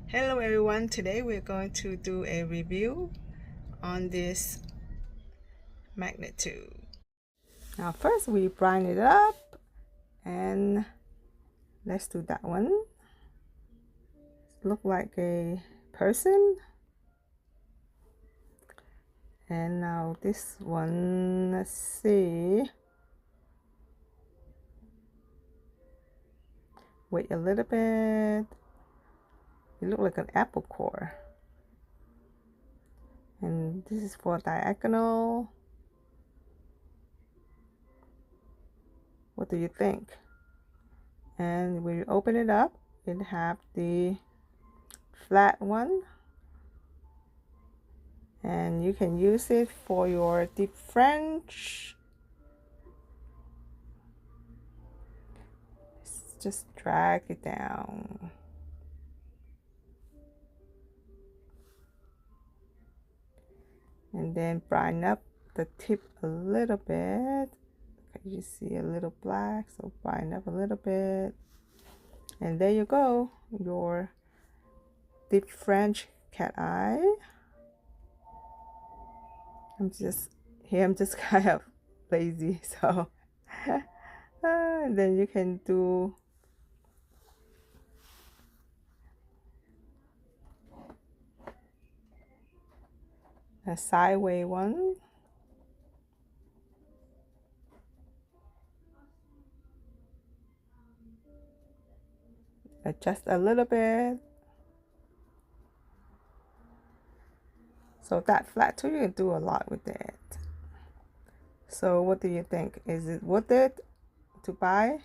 Hello everyone, today we're going to do a review on this magnet tube. Now first we brine it up and let's do that one. Look like a person. And now this one, let's see. Wait a little bit. It looks like an apple core. And this is for diagonal. What do you think? And when you open it up, it have the flat one. And you can use it for your deep French. Just drag it down. And then brine up the tip a little bit. Okay, you see a little black, so brine up a little bit. And there you go, your deep French cat eye. I'm just kind of lazy, so and then you can do a sideways one. Adjust a little bit. So that flat too, you can do a lot with it. So what do you think? Is it worth it to buy?